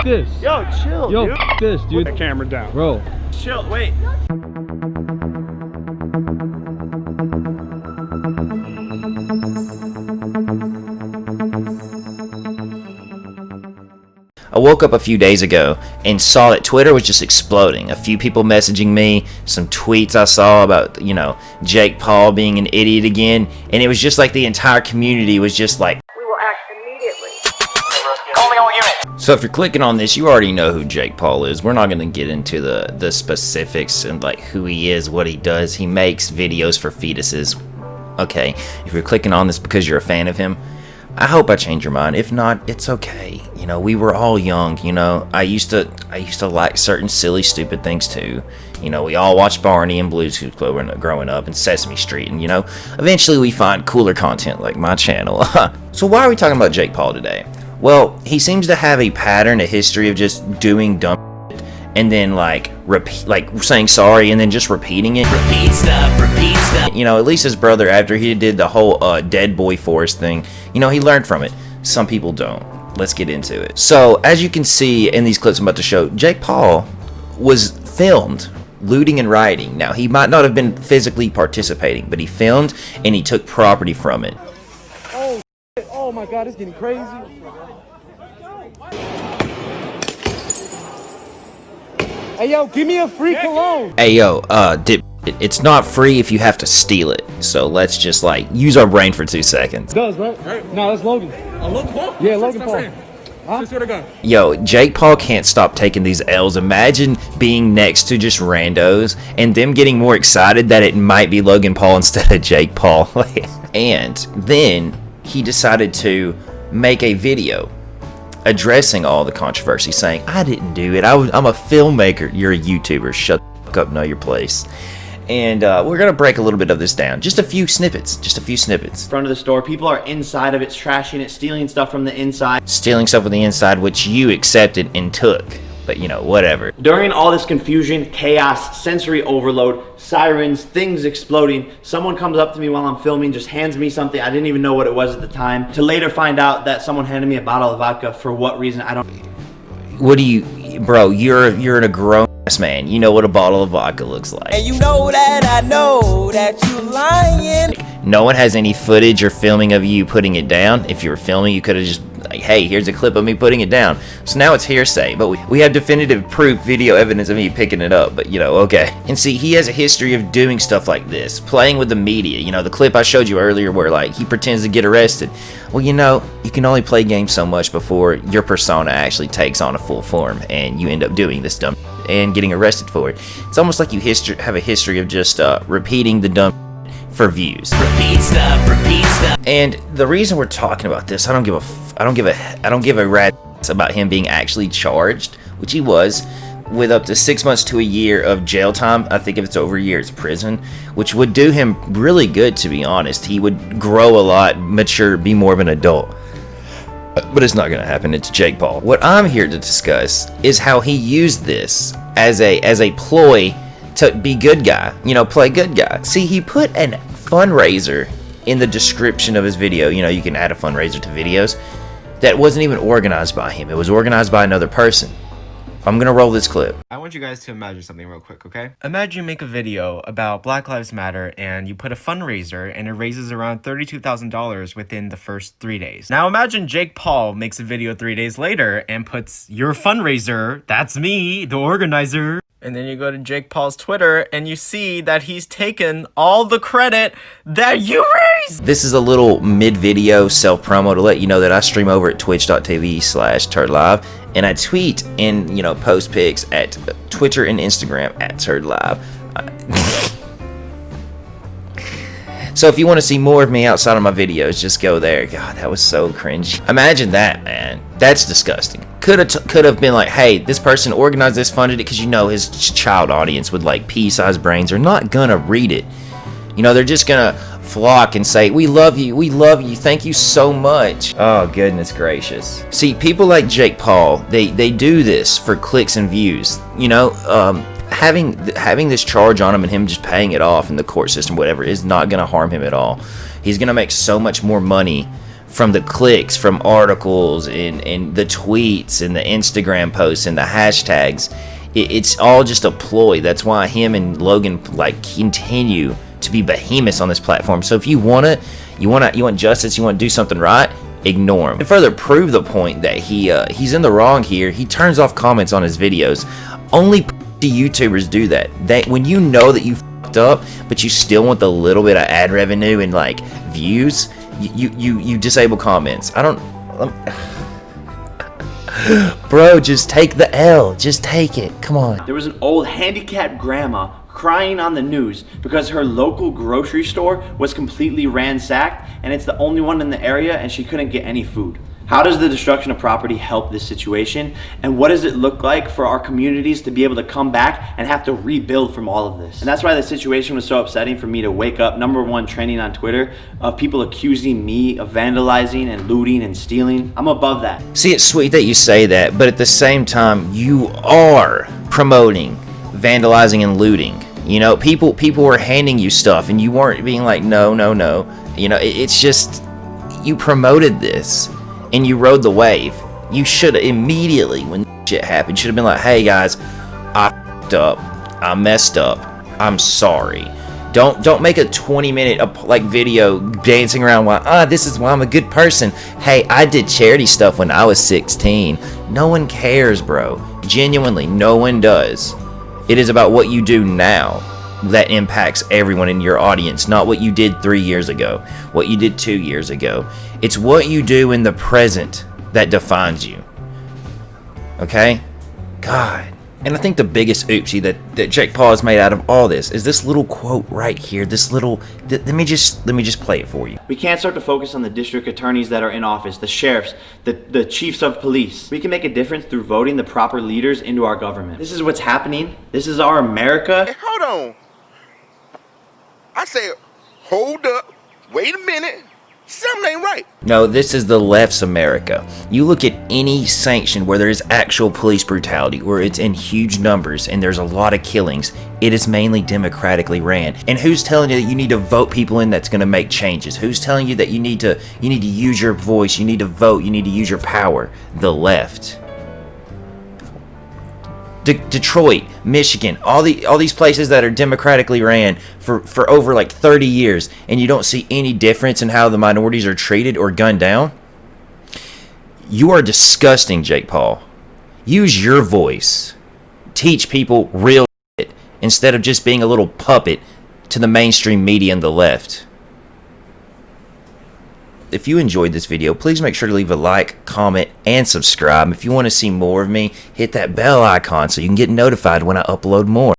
this. Yo, chill, Yo, dude. this, dude. Put the camera down. Bro. Chill, wait. I woke up a few days ago and saw that Twitter was just exploding. A few people messaging me, some tweets I saw about, you know, Jake Paul being an idiot again, and it was just like the entire community was just like, We will act immediately. calling all units. So if you're clicking on this, you already know who Jake Paul is. We're not going to get into the specifics and like who he is, what he does. He makes videos for fetuses. Okay, if you're clicking on this because you're a fan of him, I hope I change your mind. If not, it's okay. You know, we were all young, you know. I used to like certain silly, stupid things too. You know, we all watched Barney and Blue's Clues growing up and Sesame Street, and you know, eventually we find cooler content like my channel. So why are we talking about Jake Paul today? Well, he seems to have a pattern, a history of just doing dumb shit and then like saying sorry and then just repeating it. Repeat stuff. You know, at least his brother, after he did the whole Dead Boy Forest thing, you know, he learned from it. Some people don't. Let's get into it. So, as you can see in these clips I'm about to show, Jake Paul was filmed looting and rioting. Now, he might not have been physically participating, but he filmed and he took property from it. Oh, shit. Oh my God, it's getting crazy. Hey, yo, give me a free cologne. Hey, yo, it's not free if you have to steal it. So let's just like use our brain for 2 seconds. It does, right? No, that's Logan. Logan Paul? Yeah, Logan Paul. Huh? Swear to God. Yo, Jake Paul can't stop taking these L's. Imagine being next to just randos and them getting more excited that it might be Logan Paul instead of Jake Paul. And then he decided to make a video addressing all the controversy, saying, I didn't do it. I'm a filmmaker. You're a YouTuber. Shut the fuck up, know your place. And we're going to break a little bit of this down. Just a few snippets. Front of the store, people are inside of it, trashing it, stealing stuff from the inside. Stealing stuff from the inside, which you accepted and took. But, you know, whatever. During all this confusion, chaos, sensory overload, sirens, things exploding, someone comes up to me while I'm filming, just hands me something. I didn't even know what it was at the time. To later find out that someone handed me a bottle of vodka. For what reason, I don't... What do you... Bro, you're a grown ass man. You know what a bottle of vodka looks like. And you know that I know that you lying. No one has any footage or filming of you putting it down. If you were filming, you could have just like, hey, here's a clip of me putting it down. So now it's hearsay, but we have definitive proof, video evidence of me picking it up, but you know, okay. And see, he has a history of doing stuff like this, playing with the media. You know, the clip I showed you earlier where like he pretends to get arrested. Well, you know, you can only play games so much before your persona actually takes on a full form and you end up doing this dumb and getting arrested for it. It's almost like you have a history of just repeating the dumb for views. Repeat stuff. And the reason we're talking about this, I don't give a rat's about him being actually charged, which he was, with up to 6 months to a year of jail time. I think if it's over a year, it's prison, which would do him really good, to be honest. He would grow a lot, mature, be more of an adult. But it's not going to happen. It's Jake Paul. What I'm here to discuss is how he used this as a ploy to be good guy, you know, play good guy. See, he put a fundraiser in the description of his video. You know, you can add a fundraiser to videos. That wasn't even organized by him. It was organized by another person. I'm gonna roll this clip. I want you guys to imagine something real quick, okay? Imagine you make a video about Black Lives Matter and you put a fundraiser and it raises around $32,000 within the first 3 days. Now imagine Jake Paul makes a video 3 days later and puts your fundraiser, that's me, the organizer. And then you go to Jake Paul's Twitter and you see that he's taken all the credit that you raised. This is a little mid-video self-promo to let you know that I stream over at twitch.tv/TURD and I tweet and, you know, post pics at Twitter and Instagram at TURD. So if you want to see more of me outside of my videos, just go there. God, that was so cringe. Imagine that, man. That's disgusting. Could have been like, hey, this person organized this, funded it, because you know his child audience with like pea-sized brains are not gonna read it. You know, they're just gonna flock and say, we love you, thank you so much. Oh, goodness gracious. See, people like Jake Paul, they do this for clicks and views. You know, having this charge on him and him just paying it off in the court system, whatever, is not gonna harm him at all. He's gonna make so much more money from the clicks, from articles and the tweets and the Instagram posts and the hashtags. It's all just a ploy. That's why him and Logan like continue to be behemoths on this platform. So if you want justice, you want to do something right, ignore him. To further prove the point that he's in the wrong here, he turns off comments on his videos. Only YouTubers do that. When you know that you fucked up, but you still want the little bit of ad revenue and like views, you disable comments. Bro, just take the L. Just take it. Come on. There was an old handicapped grandma crying on the news because her local grocery store was completely ransacked and it's the only one in the area and she couldn't get any food. How does the destruction of property help this situation? And what does it look like for our communities to be able to come back and have to rebuild from all of this? And that's why the situation was so upsetting for me to wake up, #1 trending on Twitter, of people accusing me of vandalizing and looting and stealing. I'm above that. See, it's sweet that you say that, but at the same time, you are promoting vandalizing and looting. You know, people were handing you stuff and you weren't being like, no. You know, it's just, you promoted this. And you rode the wave. You should have immediately, when shit happened, should have been like, hey guys, I f***ed up, I messed up, I'm sorry. Don't make a 20-minute like video dancing around why this is why I'm a good person. Hey, I did charity stuff when I was 16. No one cares, bro. Genuinely, no one does. It is about what you do now that impacts everyone in your audience, not what you did 3 years ago, what you did 2 years ago. It's what you do in the present that defines you. Okay? God. And I think the biggest oopsie that Jake Paul has made out of all this is this little quote right here. This little, let me just play it for you. We can't start to focus on the district attorneys that are in office, the sheriffs, the chiefs of police. We can make a difference through voting the proper leaders into our government. This is what's happening. This is our America. Hey, hold on. I said, hold up, wait a minute, something ain't right. No, this is the left's America. You look at any sanction where there is actual police brutality, where it's in huge numbers and there's a lot of killings, it is mainly democratically ran. And who's telling you that you need to vote people in that's going to make changes? Who's telling you that you need to use your voice, you need to vote, you need to use your power? The left. Detroit, Michigan, all these places that are democratically ran for over like 30 years, and you don't see any difference in how the minorities are treated or gunned down. You are disgusting, Jake Paul. Use your voice. Teach people real shit instead of just being a little puppet to the mainstream media and the left. If you enjoyed this video, please make sure to leave a like, comment, and subscribe. If you want to see more of me, hit that bell icon so you can get notified when I upload more.